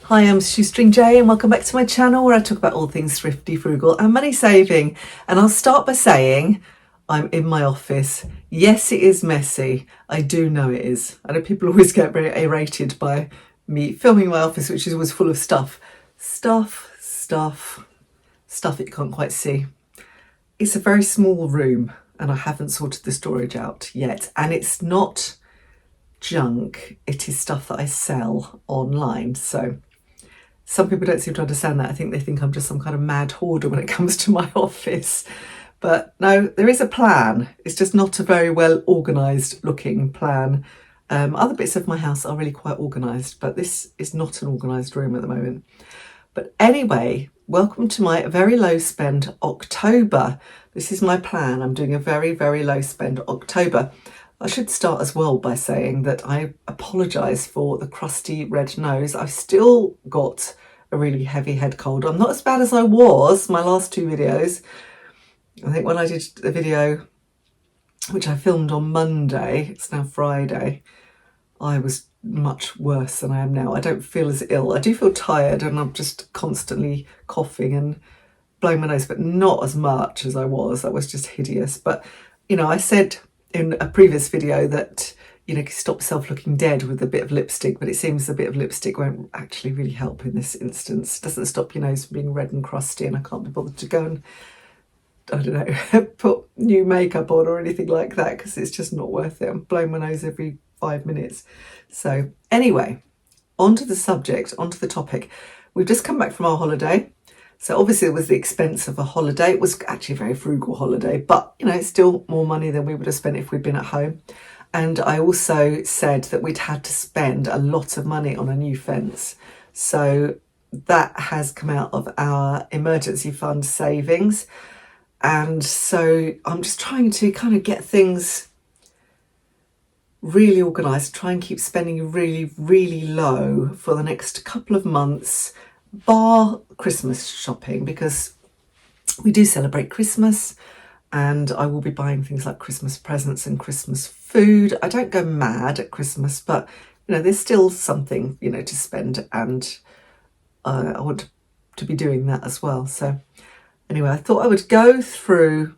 Hi, I'm Shoestring Jay and welcome back to my channel where I talk about all things thrifty, frugal and money saving. And I'll start by saying I'm in my office. Yes, it is messy. I do know it is. I know people always get very irritated by me filming my office, which is always full of stuff that you can't quite see. It's a very small room and I haven't sorted the storage out yet. And it's not junk, it is stuff that I sell online. So some people don't seem to understand that. I think they think I'm just some kind of mad hoarder when it comes to my office. But no, there is a plan. It's just not a very well organised looking plan. Other bits of my house are really quite organised, but this is not an organised room at the moment. But anyway, welcome to my very low spend October. This is my plan. I'm doing a very, very low spend October. I should start as well by saying that I apologise for the crusty red nose. I've still got a really heavy head cold. I'm not as bad as I was my last two videos. I think when I did the video, which I filmed on Monday, it's now Friday, I was much worse than I am now. I don't feel as ill. I do feel tired and I'm just constantly coughing and blowing my nose, but not as much as I was. That was just hideous. But, you know, I said in a previous video that, you know, you stop yourself looking dead with a bit of lipstick, but it seems a bit of lipstick won't actually really help in this instance. It doesn't stop your nose from being red and crusty, and I can't be bothered to go and, I don't know, put new makeup on or anything like that because it's just not worth it. I'm blowing my nose every 5 minutes. So anyway, onto the subject, onto the topic. We've just come back from our holiday. So obviously it was the expense of a holiday. It was actually a very frugal holiday, but you know, it's still more money than we would have spent if we'd been at home. And I also said that we'd had to spend a lot of money on a new fence. So that has come out of our emergency fund savings. And so I'm just trying to kind of get things really organised, try and keep spending really, really low for the next couple of months, bar Christmas shopping, because we do celebrate Christmas and I will be buying things like Christmas presents and Christmas food. I don't go mad at Christmas, but you know, there's still something, you know, to spend, and I want to be doing that as well. So anyway, I thought I would go through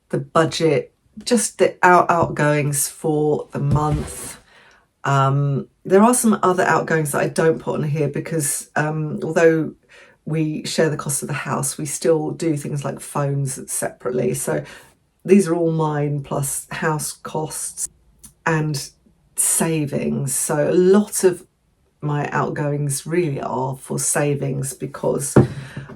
the budget, just the outgoings for the month. There are some other outgoings that I don't put on here because although we share the cost of the house, we still do things like phones separately. So these are all mine plus house costs and savings. So a lot of my outgoings really are for savings because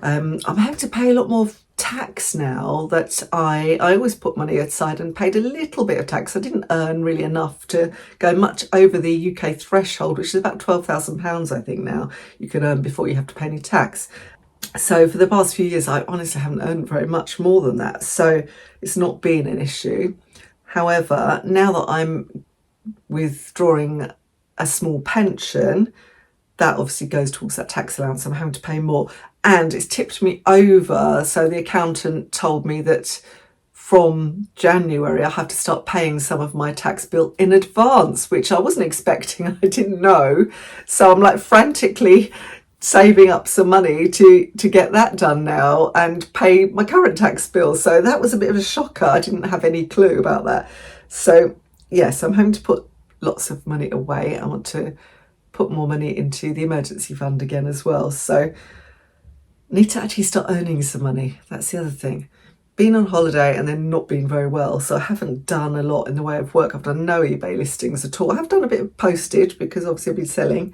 I'm having to pay a lot more tax now that I always put money aside and paid a little bit of tax. I didn't earn really enough to go much over the UK threshold, which is about £12,000 I think now you can earn before you have to pay any tax. So for the past few years I honestly haven't earned very much more than that, so it's not been an issue. However, now that I'm withdrawing a small pension, that obviously goes towards that tax allowance. I'm having to pay more, and it's tipped me over. So the accountant told me that from January I have to start paying some of my tax bill in advance, which I wasn't expecting. I didn't know. So I'm like frantically saving up some money to get that done now and pay my current tax bill. So that was a bit of a shocker. I didn't have any clue about that. So yes, I'm having to put lots of money away. I want to put more money into the emergency fund again as well. So I need to actually start earning some money. That's the other thing. Being on holiday and then not being very well, so I haven't done a lot in the way of work. I've done no eBay listings at all. I have done a bit of postage because obviously I've been selling,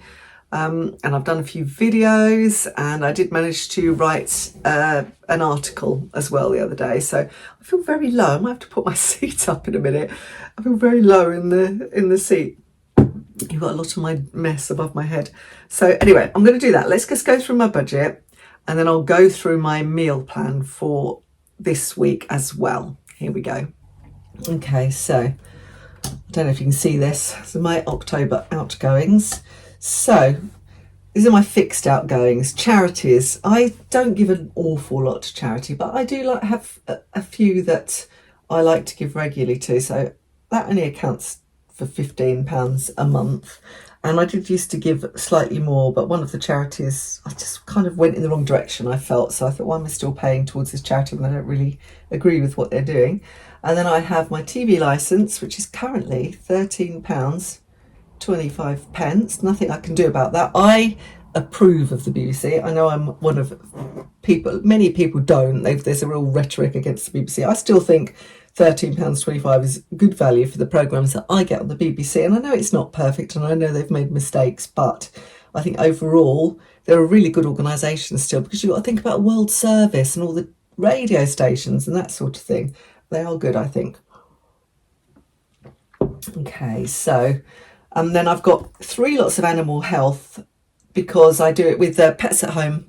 and I've done a few videos, and I did manage to write an article as well the other day. So I feel very low. I might have to put my seat up in a minute. I feel very low in the seat. You've got a lot of my mess above my head. So anyway, I'm going to do that. Let's just go through my budget and then I'll go through my meal plan for this week as well. Here we go. Okay, so I don't know if you can see this. This is my October outgoings. So these are my fixed outgoings. Charities. I don't give an awful lot to charity, but I do like have a few that I like to give regularly to. So that only accounts for £15 a month. And I did used to give slightly more, but one of the charities, I just kind of went in the wrong direction, I felt. So I thought, why am I still paying towards this charity when I don't really agree with what they're doing? And then I have my TV licence, which is currently £13.25. Nothing I can do about that. I approve of the BBC. I know I'm one of people, many people don't. There's a real rhetoric against the BBC. I still think £13.25 is good value for the programmes that I get on the BBC. And I know it's not perfect and I know they've made mistakes, but I think overall they're a really good organisation still, because you've got to think about world service and all the radio stations and that sort of thing. They are good, I think. Okay, so then I've got 3 lots of animal health, because I do it with Pets at Home.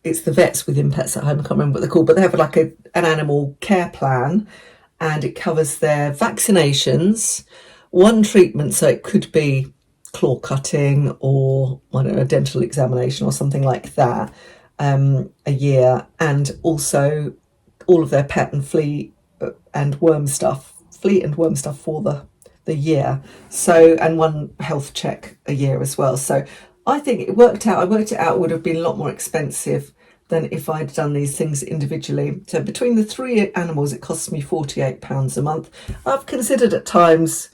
It's the vets within Pets at Home, I can't remember what they're called, but they have like an animal care plan, and it covers their vaccinations, one treatment, so it could be claw cutting or, I don't know, a dental examination or something like that, a year, and also all of their pet and flea and worm stuff for the year. So, and one health check a year as well. So I think I worked it out, it would have been a lot more expensive than if I'd done these things individually. So between the 3 animals, it costs me £48 a month. I've considered at times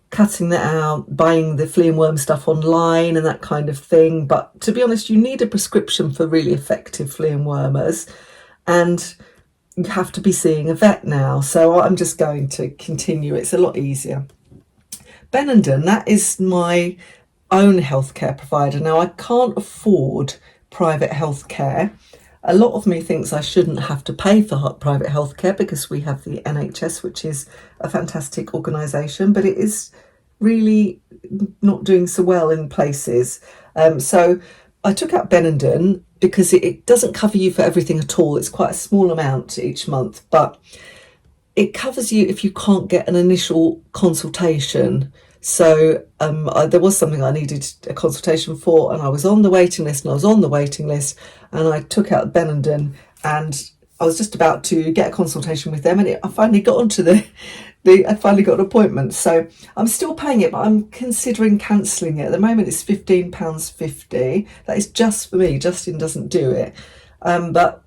cutting that out, buying the flea and worm stuff online and that kind of thing. But to be honest, you need a prescription for really effective flea and wormers, and you have to be seeing a vet now. So I'm just going to continue. It's a lot easier. Benenden, that is my own healthcare provider. Now, I can't afford private healthcare. A lot of me thinks I shouldn't have to pay for private healthcare because we have the NHS, which is a fantastic organisation, but it is really not doing so well in places. So I took out Benenden because it doesn't cover you for everything at all. It's quite a small amount each month, but it covers you if you can't get an initial consultation. So there was something I needed a consultation for, and I was on the waiting list, and I took out Benenden, and I was just about to get a consultation with them, and I finally got onto I finally got an appointment. So I'm still paying it, but I'm considering cancelling it. At the moment it's £15.50. That is just for me. Justin doesn't do it. But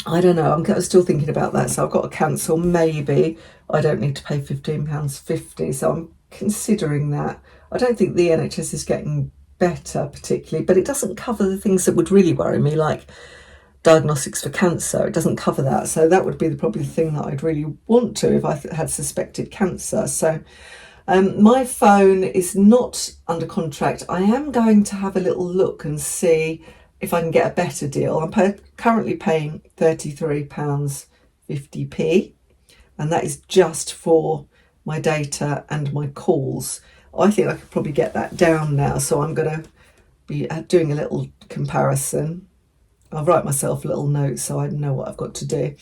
I don't know, I'm still thinking about that. So I've got to cancel. Maybe I don't need to pay £15.50. So I'm considering that. I don't think the NHS is getting better particularly, but it doesn't cover the things that would really worry me, like diagnostics for cancer. It doesn't cover that. So that would be probably the thing that I'd really want to if I had suspected cancer. So my phone is not under contract. I am going to have a little look and see if I can get a better deal. I'm currently paying £33.50p, and that is just for my data and my calls. I think I could probably get that down now, so I'm going to be doing a little comparison. I'll write myself a little note so I know what I've got to do.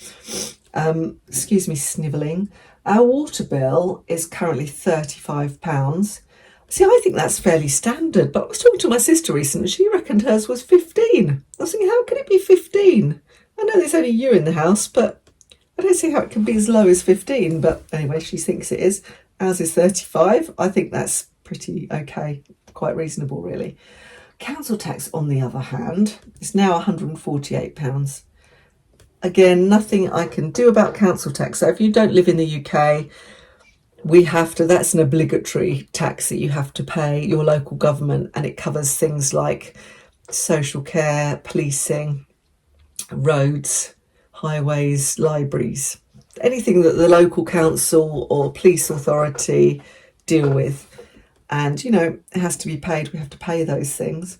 Excuse me snivelling. Our water bill is currently £35. See, I think that's fairly standard, but I was talking to my sister recently. She reckoned hers was 15. I was thinking, how can it be 15? I know there's only you in the house, but I don't see how it can be as low as 15. But anyway, she thinks it is. Ours is 35. I think that's pretty okay, quite reasonable, really. Council tax, on the other hand, is now £148. Again, nothing I can do about council tax. So if you don't live in the UK, that's an obligatory tax that you have to pay your local government, and it covers things like social care, policing, roads, highways, libraries, anything that the local council or police authority deal with. And, it has to be paid. We have to pay those things.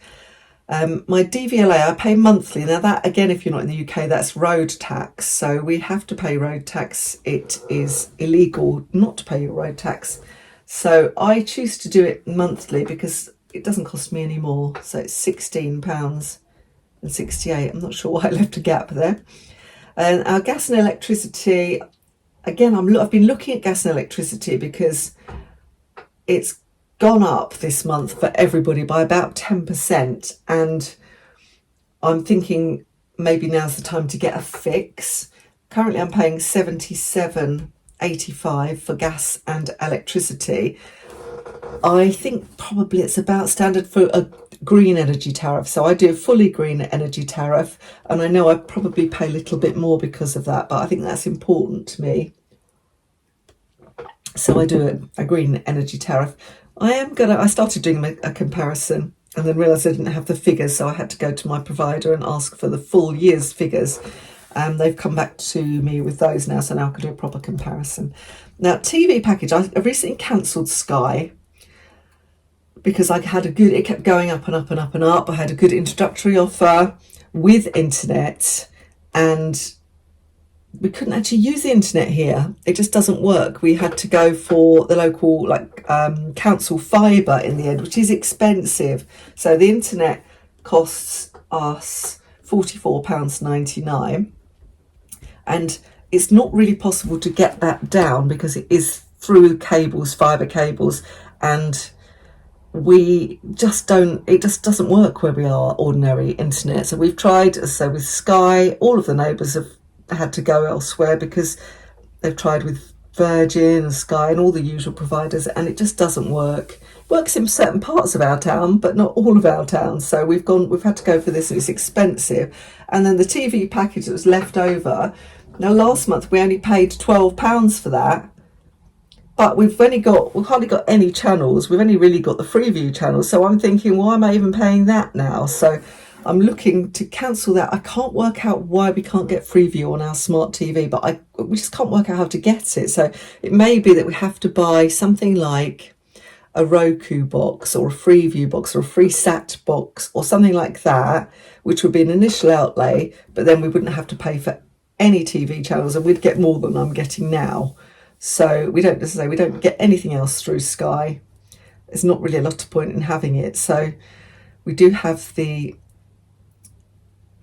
My DVLA, I pay monthly. Now that, again, if you're not in the UK, that's road tax. So we have to pay road tax. It is illegal not to pay your road tax. So I choose to do it monthly because it doesn't cost me any more. So it's £16.68. I'm not sure why I left a gap there. And our gas and electricity, again, I've been looking at gas and electricity because it's gone up this month for everybody by about 10%, and I'm thinking maybe now's the time to get a fix. Currently I'm paying £77.85 for gas and electricity. I think probably it's about standard for a green energy tariff. So I do a fully green energy tariff, and I know I probably pay a little bit more because of that, but I think that's important to me. So I do a green energy tariff. I started doing a comparison and then realised I didn't have the figures, so I had to go to my provider and ask for the full year's figures. They've come back to me with those now, so now I can do a proper comparison. Now, TV package, I recently cancelled Sky because it kept going up and up and up and up. I had a good introductory offer with internet, and we couldn't actually use the internet here. It just doesn't work. We had to go for the local council fibre in the end, which is expensive. So the internet costs us £44.99, and it's not really possible to get that down because it is through cables, fibre cables, and it just doesn't work where we are ordinary internet. So we've tried, so with Sky, all of the neighbours have had to go elsewhere because they've tried with Virgin and Sky and all the usual providers, and it just doesn't work. It works in certain parts of our town, but not all of our town. So we've had to go for this, and it's expensive. And then the TV package that was left over. Now, last month we only paid £12 for that, but we've hardly got any channels. We've only really got the Freeview channels. So I'm thinking, why am I even paying that now? So I'm looking to cancel that. I can't work out why we can't get Freeview on our smart TV, but we just can't work out how to get it. So it may be that we have to buy something like a Roku box or a Freeview box or a FreeSat box or something like that, which would be an initial outlay, but then we wouldn't have to pay for any TV channels, and we'd get more than I'm getting now. So we don't get anything else through Sky. There's not really a lot of point in having it. So we do have the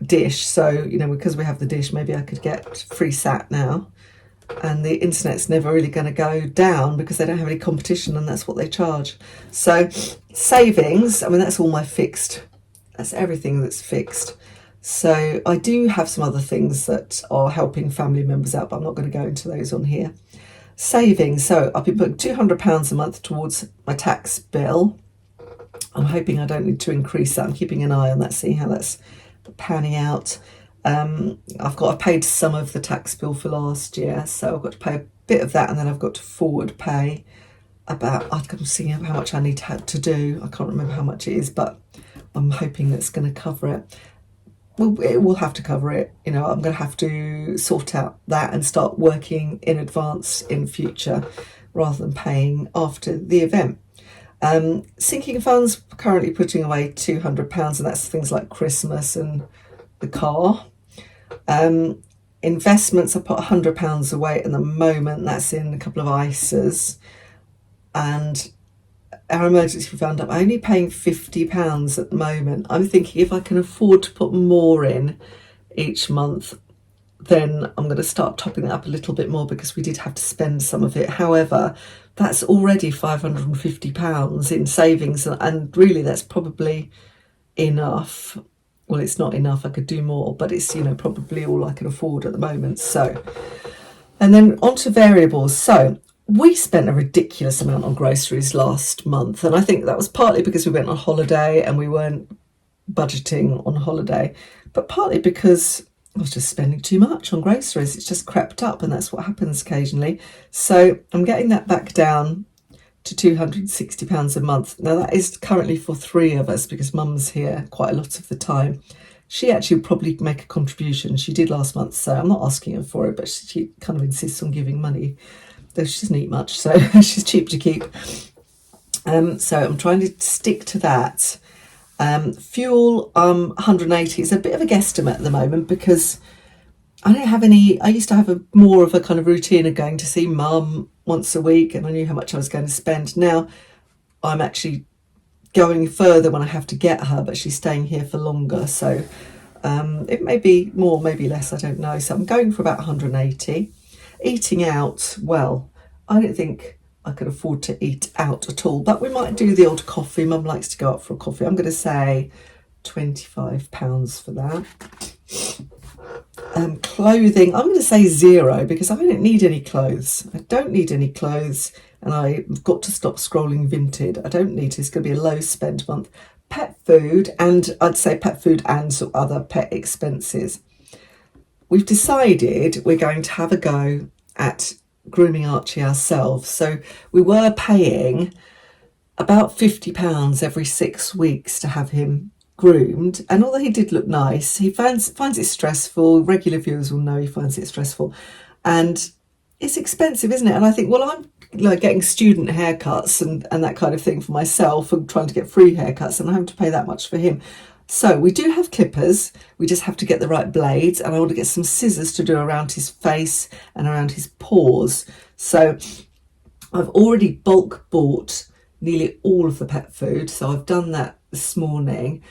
dish. So, because we have the dish, maybe I could get FreeSat now. And the internet's never really going to go down because they don't have any competition, and that's what they charge. So savings, that's all my fixed. That's everything that's fixed. So I do have some other things that are helping family members out, but I'm not going to go into those on here. Savings, so I've been putting £200 a month towards my tax bill. I'm hoping I don't need to increase that. I'm keeping an eye on that, seeing how that's panning out. I've paid some of the tax bill for last year, so I've got to pay a bit of that, and then I've got to forward pay I'm seeing how much I need to do. I can't remember how much it is, but I'm hoping that's going to cover it. Well, it will have to cover it. I'm going to have to sort out that and start working in advance in future rather than paying after the event. Sinking funds, currently putting away £200, and that's things like Christmas and the car. Investments, I put £100 away at the moment. That's in a couple of ISAs. And our emergency fund, I'm only paying £50 at the moment. I'm thinking if I can afford to put more in each month, then I'm going to start topping that up a little bit more because we did have to spend some of it. However, that's already £550 in savings, and really that's probably enough. Well, it's not enough, I could do more, but it's probably all I can afford at the moment. So, and then on to variables. So we spent a ridiculous amount on groceries last month, and I think that was partly because we went on holiday and we weren't budgeting on holiday, but partly because I was just spending too much on groceries. It's just crept up, and that's what happens occasionally. So I'm getting that back down to £260 a month. Now that is currently for 3 of us because Mum's here quite a lot of the time. She actually would probably make a contribution. She did last month, so I'm not asking her for it, but she kind of insists on giving money, though she doesn't eat much, so she's cheap to keep. So I'm trying to stick to that. Fuel, 180 is a bit of a guesstimate at the moment because I don't have any. I used to have more of a kind of routine of going to see Mum once a week, and I knew how much I was going to spend. Now I'm actually going further when I have to get her, but she's staying here for longer, so it may be more, maybe less, I don't know. So I'm going for about 180. Eating out, well, I don't think I could afford to eat out at all, but we might do the odd coffee. Mum likes to go out for a coffee. I'm going to say £25 for that. Clothing, I'm going to say 0 because I don't need any clothes. I don't need any clothes, and I've got to stop scrolling Vinted. I don't need to. It's going to be a low spend month. Pet food, and I'd say pet food and sort of other pet expenses. We've decided we're going to have a go at grooming Archie ourselves. So we were paying about £50 every 6 weeks to have him groomed, and although he did look nice, he finds it stressful. Regular viewers will know he finds it stressful, and it's expensive, isn't it? And I think, well, I'm like getting student haircuts and that kind of thing for myself, and trying to get free haircuts, and I have to pay that much for him. So we do have clippers, we just have to get the right blades, and I want to get some scissors to do around his face and around his paws. So I've already bulk bought nearly all of the pet food, so I've done that this morning.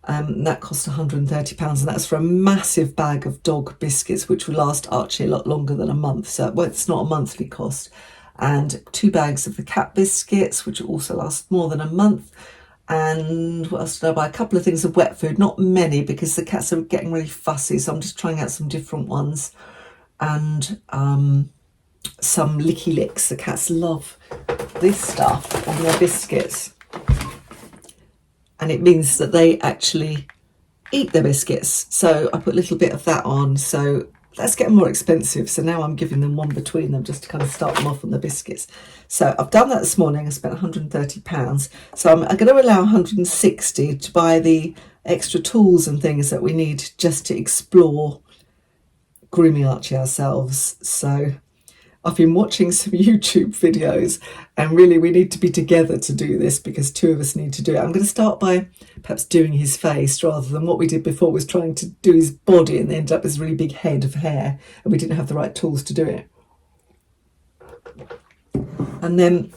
That cost £130, and that's for a massive bag of dog biscuits, which will last Archie a lot longer than a month. So, well, it's not a monthly cost. And 2 bags of the cat biscuits, which will also last more than a month. And what else did I buy? A couple of things of wet food, not many because the cats are getting really fussy, so I'm just trying out some different ones. And some licky licks. The cats love this stuff on their biscuits, and it means that they actually eat their biscuits. So I put a little bit of that on. So that's getting more expensive. So now I'm giving them one between them just to kind of start them off on the biscuits. So I've done that this morning. I spent £130. So I'm going to allow £160 to buy the extra tools and things that we need just to explore grooming Archie ourselves. So I've been watching some YouTube videos, and really we need to be together to do this because 2 of us need to do it. I'm going to start by perhaps doing his face rather than what we did before was trying to do his body, and they ended up with this really big head of hair and we didn't have the right tools to do it. And then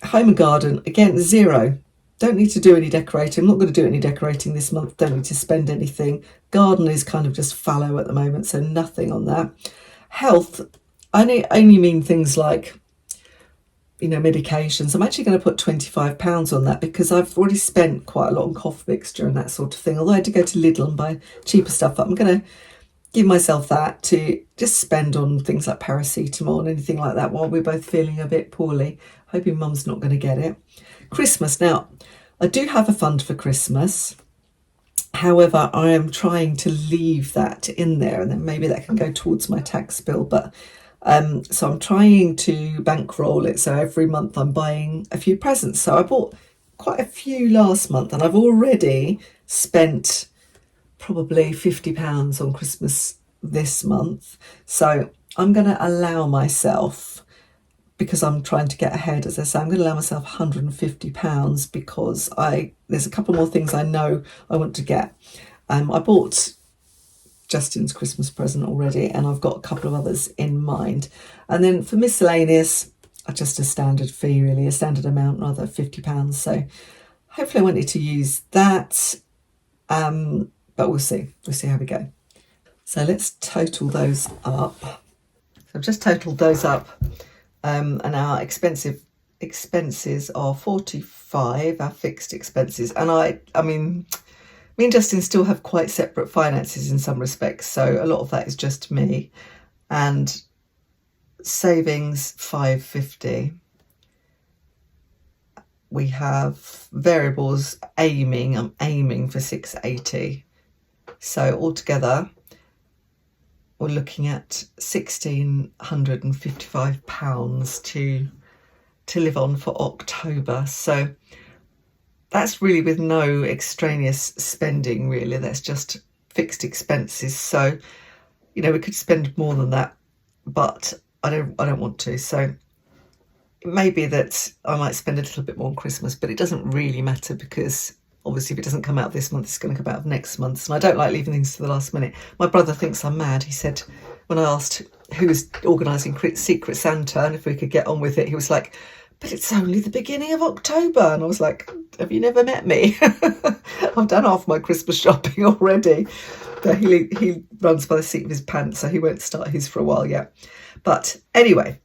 home and garden, again, 0. Don't need to do any decorating. I'm not going to do any decorating this month. Don't need to spend anything. Garden is kind of just fallow at the moment, so nothing on that. Health, I only mean things like, medications. I'm actually going to put £25 on that because I've already spent quite a lot on cough mixture and that sort of thing. Although I had to go to Lidl and buy cheaper stuff, I'm going to give myself that to just spend on things like paracetamol and anything like that while we're both feeling a bit poorly. Hoping Mum's not going to get it. Christmas. Now, I do have a fund for Christmas. However, I am trying to leave that in there, and then maybe that can go towards my tax bill. But so I'm trying to bankroll it. So every month I'm buying a few presents. So I bought quite a few last month, and I've already spent probably £50 on Christmas this month. So I'm going to allow myself, because I'm trying to get ahead, as I say, I'm going to allow myself £150 because there's a couple more things I know I want to get. I bought Justin's Christmas present already, and I've got a couple of others in mind. And then for miscellaneous, just a standard fee, really, a standard amount, rather, £50. So hopefully I wanted to use that, but we'll see. We'll see how we go. So let's total those up. So I've just totaled those up. And our expenses are 45, our fixed expenses. And I mean, me and Justin still have quite separate finances in some respects. So a lot of that is just me. And savings, 550. We have variables I'm aiming for 680. So altogether, we're looking at £1,655 to live on for October. So that's really with no extraneous spending, really. That's just fixed expenses. So, we could spend more than that, but I don't want to. So it may be that I might spend a little bit more on Christmas, but it doesn't really matter because obviously if it doesn't come out this month, it's going to come out next month. And I don't like leaving things to the last minute. My brother thinks I'm mad. He said, when I asked who was organising Secret Santa and if we could get on with it, he was like, but it's only the beginning of October. And I was like, have you never met me? I've done half my Christmas shopping already. But he runs by the seat of his pants, so he won't start his for a while yet. But anyway,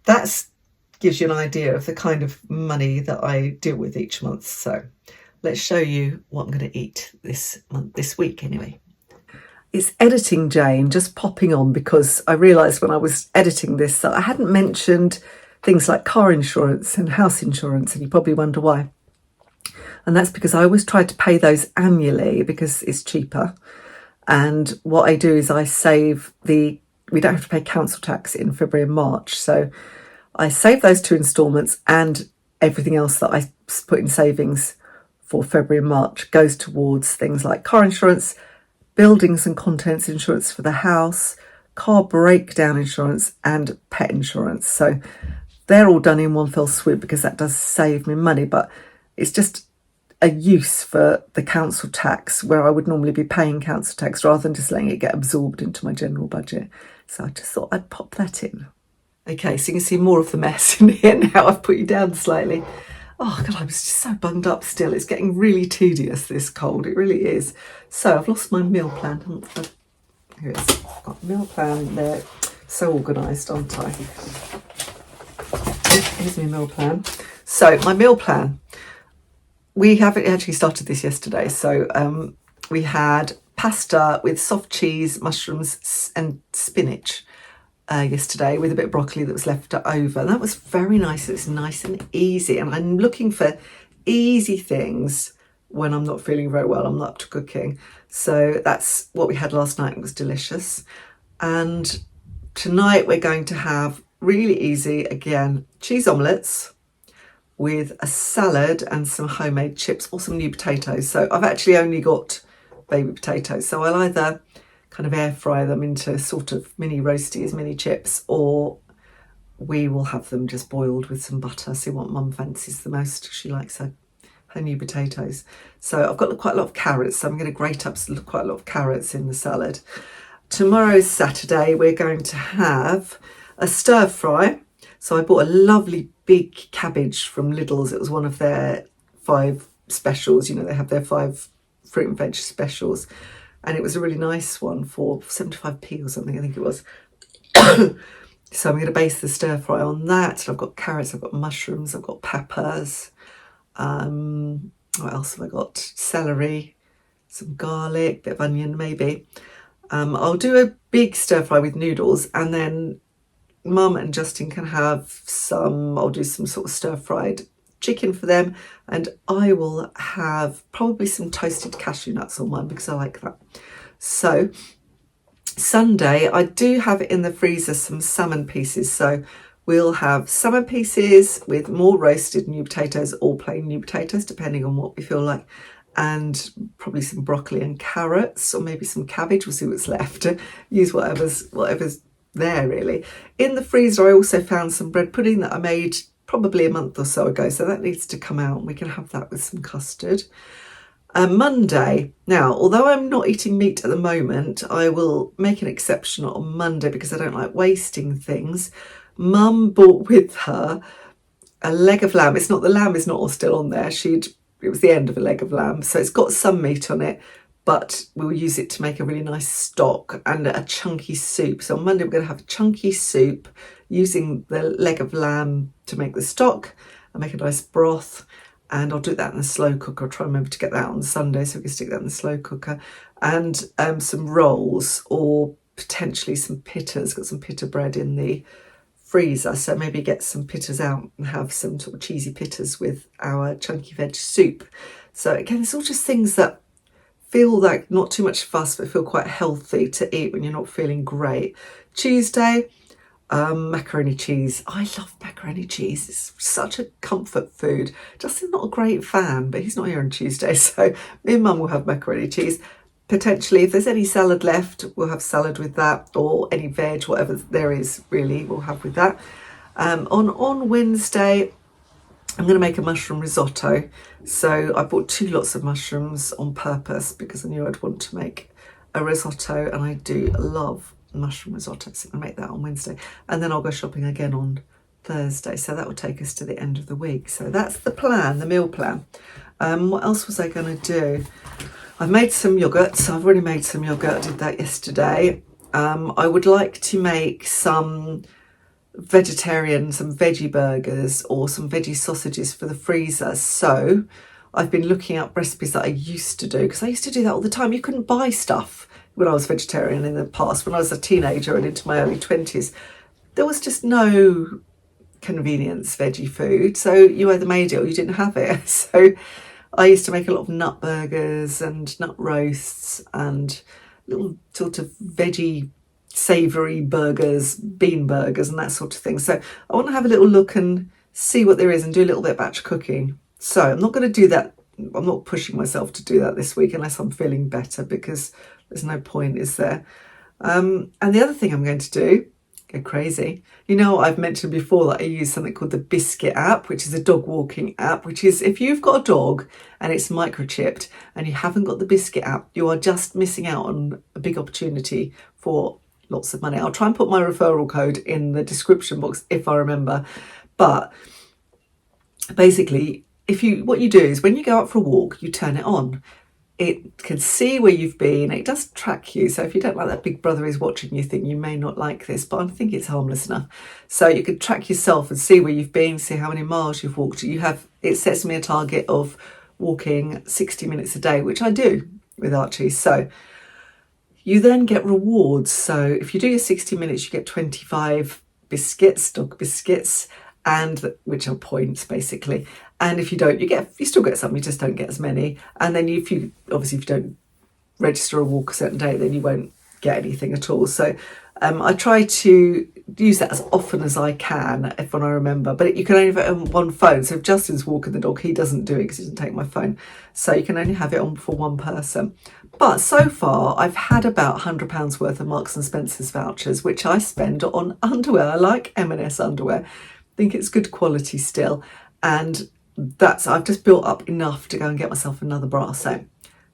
that gives you an idea of the kind of money that I deal with each month. So let's show you what I'm going to eat this week anyway. it's Editing Jane just popping on, because I realised when I was editing this that I hadn't mentioned things like car insurance and house insurance, and you probably wonder why. And that's because I always try to pay those annually because it's cheaper. And what I do is I save we don't have to pay council tax in February and March. So I save those 2 instalments, and everything else that I put in savings for February and March goes towards things like car insurance, buildings and contents insurance for the house, car breakdown insurance, and pet insurance. So they're all done in one fell swoop because that does save me money, but it's just a use for the council tax where I would normally be paying council tax rather than just letting it get absorbed into my general budget. So I just thought I'd pop that in. Okay, so you can see more of the mess in here now. I've put you down slightly. Oh God, I was just so bunged up still. It's getting really tedious, this cold. It really is. So I've lost my meal plan. Here it is. I've got meal plan there. So organised, aren't I? Here's my meal plan. So my meal plan. We haven't actually started this yesterday. So we had pasta with soft cheese, mushrooms and spinach yesterday, with a bit of broccoli that was left over. And that was very nice. It was nice and easy. And I'm looking for easy things when I'm not feeling very well. I'm not up to cooking. So that's what we had last night. It was delicious. And tonight we're going to have really easy, again, cheese omelettes with a salad and some homemade chips or some new potatoes. So I've actually only got baby potatoes. So I'll either kind of air fry them into sort of mini roasties, mini chips, or we will have them just boiled with some butter. See what Mum fancies the most. She likes her new potatoes. So I've got quite a lot of carrots. So I'm going to grate up quite a lot of carrots in the salad. Tomorrow's Saturday, we're going to have a stir fry. So I bought a lovely big cabbage from Lidl's. It was one of their 5 specials. You know, they have their 5 fruit and veg specials. And it was a really nice one for 75p or something, I think it was. So I'm going to base the stir fry on that. So I've got carrots, I've got mushrooms, I've got peppers. What else have I got? Celery, some garlic, bit of onion maybe. I'll do a big stir fry with noodles, and then Mum and Justin can have some, I'll do some sort of stir fried chicken for them, and I will have probably some toasted cashew nuts on mine because I like that. So Sunday, I do have in the freezer some salmon pieces, so we'll have salmon pieces with more roasted new potatoes or plain new potatoes, depending on what we feel like, and probably some broccoli and carrots, or maybe some cabbage. We'll see what's left. Use whatever's there really. In the freezer I also found some bread pudding that I made probably a month or so ago, so that needs to come out and we can have that with some custard. Monday, now although I'm not eating meat at the moment, I will make an exception on Monday because I don't like wasting things. Mum bought with her a leg of lamb. It's not, the lamb is not all still on there. It was the end of a leg of lamb, so it's got some meat on it, but we'll use it to make a really nice stock and a chunky soup. So on Monday we're going to have a chunky soup using the leg of lamb to make the stock and make a nice broth. And I'll do that in the slow cooker. I'll try and remember to get that on Sunday so we can stick that in the slow cooker. And some rolls, or potentially some pittas. Got some pitta bread in the freezer, so maybe get some pittas out and have some sort of cheesy pittas with our chunky veg soup. So again, it's all just things that feel like not too much fuss, but feel quite healthy to eat when you're not feeling great. Tuesday, macaroni cheese. I love macaroni cheese. It's such a comfort food. Justin's not a great fan, but he's not here on Tuesday, so me and Mum will have macaroni cheese. Potentially, if there's any salad left, we'll have salad with that, or any veg, whatever there is really, we'll have with that. On Wednesday, I'm going to make a mushroom risotto. So I bought 2 lots of mushrooms on purpose because I knew I'd want to make a risotto, and I do love mushroom risotto, so I'm going to make that on Wednesday. And then I'll go shopping again on Thursday, so that will take us to the end of the week. So that's the plan, the meal plan. What else was I going to do? I've made some yoghurt, so I've already made some yoghurt. I did that yesterday. I would like to make some veggie burgers or some veggie sausages for the freezer. So I've been looking up recipes that I used to do, because I used to do that all the time. You couldn't buy stuff when I was vegetarian in the past, when I was a teenager and into my early 20s, there was just no convenience veggie food. So you either made it or you didn't have it. So I used to make a lot of nut burgers and nut roasts and little sort of veggie savoury burgers, bean burgers and that sort of thing. So I want to have a little look and see what there is and do a little bit of batch cooking. So I'm not going to do that. I'm not pushing myself to do that this week unless I'm feeling better, because there's no point, is there? And the other thing I'm going to do, go crazy. You know, I've mentioned before that I use something called the Biscuit app, which is a dog walking app, which is if you've got a dog and it's microchipped and you haven't got the Biscuit app, you are just missing out on a big opportunity for lots of money. I'll try and put my referral code in the description box if I remember. But basically, what you do is when you go out for a walk, you turn it on. It can see where you've been. It does track you. So if you don't like that Big Brother is watching you thing, you may not like this, but I think it's harmless enough. So you can track yourself and see where you've been, see how many miles you've walked. It sets me a target of walking 60 minutes a day, which I do with Archie. So you then get rewards. So if you do your 60 minutes, you get 25 biscuits, dog biscuits, and which are points basically. And if you don't, you still get some, you just don't get as many. And then if you don't register a walk a certain day, then you won't get anything at all. So I try to use that as often as I can when I remember, but you can only have it on one phone. So if Justin's walking the dog, he doesn't do it because he doesn't take my phone. So you can only have it on for one person. But so far I've had about £100 worth of Marks and Spencer's vouchers, which I spend on underwear. I like M&S underwear. I think it's good quality still. And I've just built up enough to go and get myself another bra. So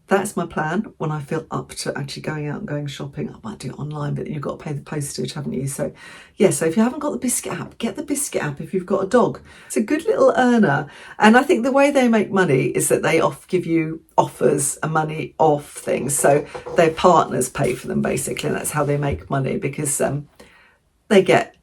that's my plan when I feel up to actually going out and going shopping. I might do it online, but you've got to pay the postage, haven't you? So yeah, so if you haven't got the Biscuit app, get the Biscuit app if you've got a dog. It's a good little earner. And I think the way they make money is that they give you offers and money off things. So their partners pay for them basically, and that's how they make money, because they get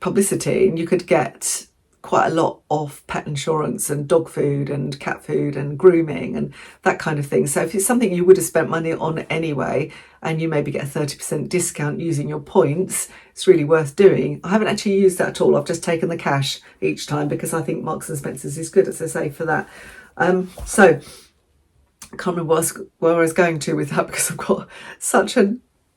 publicity, and you could get quite a lot of pet insurance and dog food and cat food and grooming and that kind of thing. So if it's something you would have spent money on anyway, and you maybe get a 30% discount using your points, it's really worth doing. I haven't actually used that at all. I've just taken the cash each time because I think Marks and Spencer's is good, as I say, for that. So I can't remember where I was going to with that, because I've got such a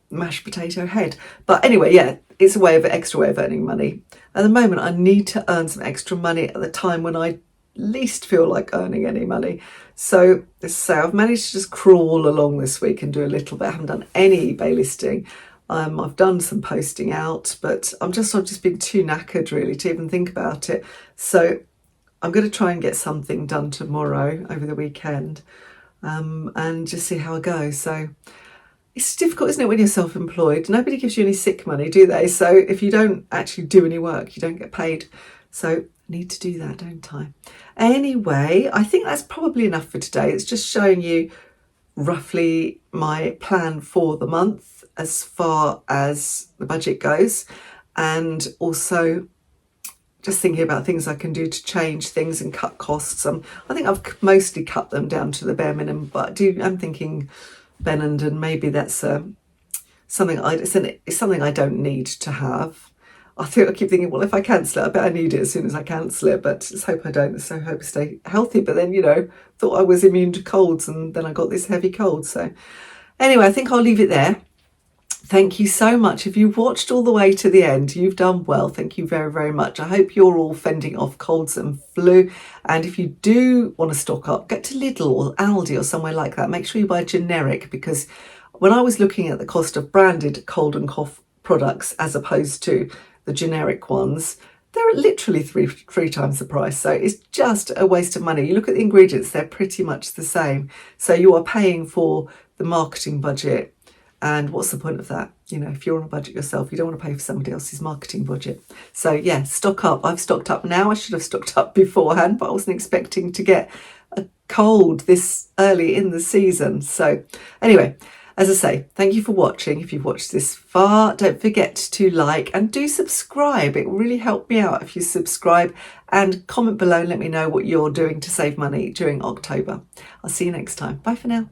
mashed potato head. But anyway, yeah, it's extra way of earning money. At the moment, I need to earn some extra money at the time when I least feel like earning any money. So I've managed to just crawl along this week and do a little bit. I haven't done any eBay listing. I've done some posting out, but I've just been too knackered really to even think about it. So I'm going to try and get something done tomorrow over the weekend, and just see how I go. So it's difficult, isn't it, when you're self-employed? Nobody gives you any sick money, do they? So if you don't actually do any work, you don't get paid. So I need to do that, don't I? Anyway, I think that's probably enough for today. It's just showing you roughly my plan for the month as far as the budget goes, and also just thinking about things I can do to change things and cut costs. I think I've mostly cut them down to the bare minimum, but I'm thinking Benenden, maybe that's something it's something I don't need to have. I keep thinking, well, if I cancel it, I bet I need it as soon as I cancel it, but let's hope I don't. So I hope I stay healthy. But then, thought I was immune to colds, and then I got this heavy cold. So anyway, I think I'll leave it there. Thank you so much. If you've watched all the way to the end, you've done well. Thank you very, very much. I hope you're all fending off colds and flu. And if you do want to stock up, get to Lidl or Aldi or somewhere like that. Make sure you buy generic, because when I was looking at the cost of branded cold and cough products as opposed to the generic ones, they're literally three times the price. So it's just a waste of money. You look at the ingredients, they're pretty much the same. So you are paying for the marketing budget. And what's the point of that? If you're on a budget yourself, you don't want to pay for somebody else's marketing budget. So yeah, stock up. I've stocked up now. I should have stocked up beforehand, but I wasn't expecting to get a cold this early in the season. So anyway, as I say, thank you for watching. If you've watched this far, don't forget to like and do subscribe. It will really help me out if you subscribe, and comment below and let me know what you're doing to save money during October. I'll see you next time. Bye for now.